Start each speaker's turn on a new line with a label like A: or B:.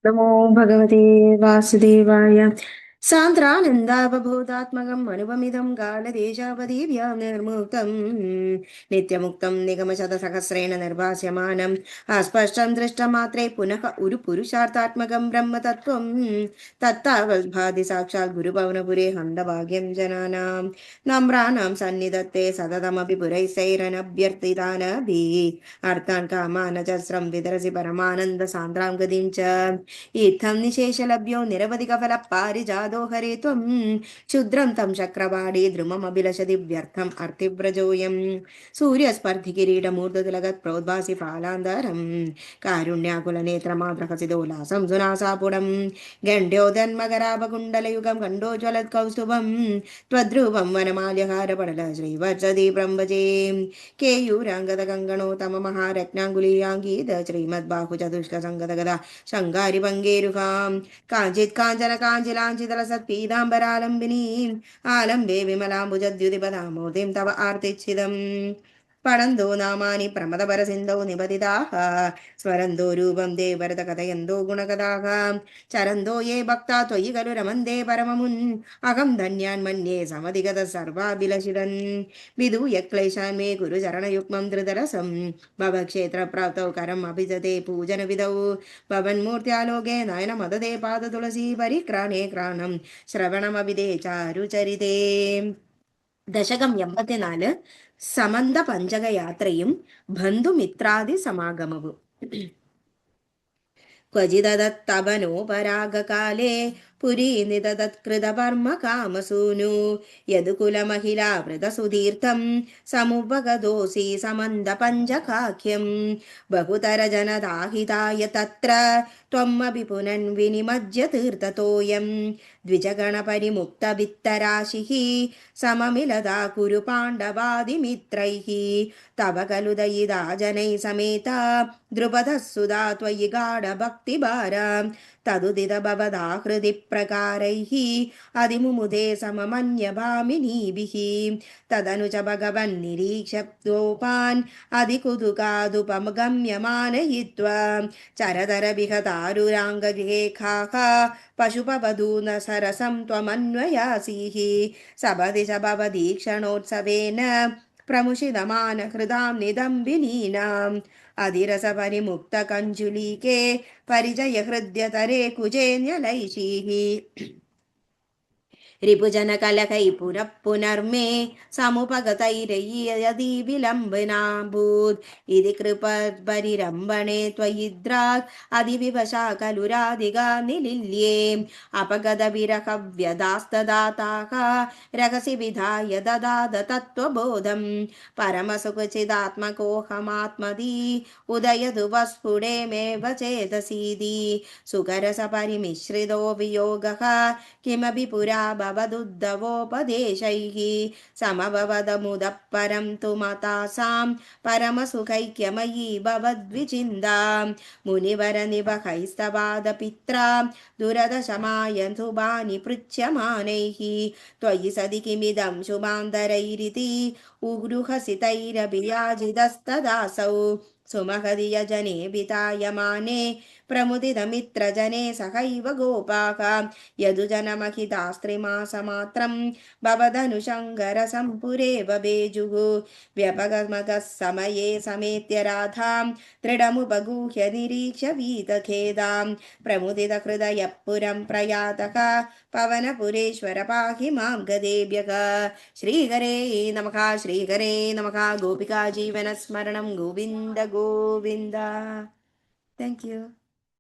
A: नमो भगवते वासुदेवाय। सान्द्रानन्दावबोधात्मकम् अनुपमिदं कालदेशावधिभ्यां निर्मुक्तम् नित्यमुक्तं निगमशतसहस्रेण निर्भास्यमानम् अस्पष्टं दृष्टमात्रे पुनः उरुपुरुषार्थात्मकं ब्रह्मतत्त्वं तत्तावद्भाति साक्षात् गुरुभवनपुरे हन्तभाग्यं जनानां नम्राणां सन्निधत्ते सततमपि पुरैः अर्थान् कामान् च स्रं विदरसि परमानन्दसान्द्रां गतिं च इत्थं निशेषलभ्यो निरवधिकफलपारिजातो हरे त्वं क्षुद्रं तं चक्रवाणी द्रुममभिलषति व्यर्थम् अर्थिव्रजोऽयं सूर्यस्पर्धिकिरीटमूर्धतिलगत् प्रोद्भासि फालान्धरम् कारुण्याकुलनेत्रमाद्रहसिदोल्लासं सुनासापुडं गण्ड्योदन्मकराभकुण्डलयुगं कण्डोज्वलत्कौस्तुभं त्वद्रूपं वनमाल्यहारपडल श्रीवत्सदीप्रं भजे केयूराङ्गदगङ्गणोत्तममहारत्नाङ्गुलीयाङ्गीत श्रीमद्बाहुचतुष्कसङ्गतगदा शङ्गारिभङ्गेरुहां काञ्चित् काञ्चन काञ्चिलाञ्चितलसत्पीताम्बरालम्बिनीम् आलम्बे विमलाम्बुजद्युतिपदामूर्तिं तव आर्तिच्छिदम् पडन्तो नामानि प्रमदपरसिन्धौ निबदिताः स्मरन्तो रूपं ते भरत कथयन्तो गुणकथाः चरन्तो ये भक्ता त्वयि खलु रमन्ते परममुन् अहं धन्यान् मन्ये समधिगतः सर्वाभिलषितन् विधूय क्लेशान् मे कुरु चरणयुग्मं धृतरसं भवक्षेत्रप्राप्तौ करम् अभिजते पूजनविधौ भवन्मूर्त्यालोके नयनमदते पादतुलसी परिक्राणे क्राणं ശ്രവണമഭിതേ ചാരുചരിതേ. ദശകം 84. സമന്ത പഞ്ചകയാത്രയും ബന്ധുമിത്രാദി സമാഗമവും. क्वचिददत्तवनोपरागकाले पुरीनिदत्कृतपर्म कामसूनु यदुकुलमहिलावृतसुदीर्थं समुपगतोऽसि समन्दपञ्चकाख्यं बहुतरजनदाहिताय तत्र त्वमपि पुनन्विनिमज्य तीर्थतोऽयं द्विजगणपरिमुक्तवित्तराशिः सममिलदा कुरु पाण्डवादिमित्रैः तव खलु दयिता जनैः समेता द्रुपदः सुधा त्वयि गाढभक्तिभारा तदुदित भवदा हृदि प्रकारैः अधिमुमुदे सममन्यभामिनीभिः तदनु च भगवन्निरीक्षोपान् अधिकुतुकादुपगम्यमानयित्वा चरतरविहतारुराङ्गरेखाः पशुपवधून सरसं त्वमन्वयासीः सपदि च भवदीक्षणोत्सवेन प्रमुषितमान हृदां निदम्बिनीनाम् अधिरसपरिमुक्तकञ्जुलीके परिचय हृद्यतरे कुजेन्यलैषीः रिपुजनकलकै पुनः पुनर्मे समुपगतैरयि विलम्बनाभूत् इति कृपपरिरम्भणे त्वयिद्राक् अधिविवशा खलु राधिका निलिल्ये अपगतविरहव्यदास्तदाताः रहसि विधाय ददाद तत्त्वबोधं परमसुखचिदात्मकोऽहमात्मदी उदयतु वस्फुटेमेव चेतसीति सुकरसपरिमिश्रितो वियोगः किमपि पुरा भवदुद्धवोपदेशैः समभवदमुदः परं तु मतासां परमसुखैक्यमयी भवद्विचिन्ता मुनिवरनिवहैस्तवादपित्रा दुरदशमायन्धुबानि पृच्छ्यमानैः त्वयि सदि किमिदं शुभान्तरैरिति उगृहसितैरभियाजितस्तदासौ सुमहदियजने वितायमाने प्रमुदितमित्रजने सहैव गोपाः यदुजनमहितास्त्रिमासमात्रं भवदनुशङ्करसम्पुरे बभेजुः व्यपगमगः समये समेत्य राधां दृढमुपगूह्य निरीक्ष्य वीतखेदां प्रमुदितहृदयः पुरं प्रयातः पवनपुरेश्वर पाहि मां गदेभ्यः. श्रीहरे नमः. श्रीहरे नमः. गोपिका जीवनस्मरणं गोविन्द गोविन्द. Thank you.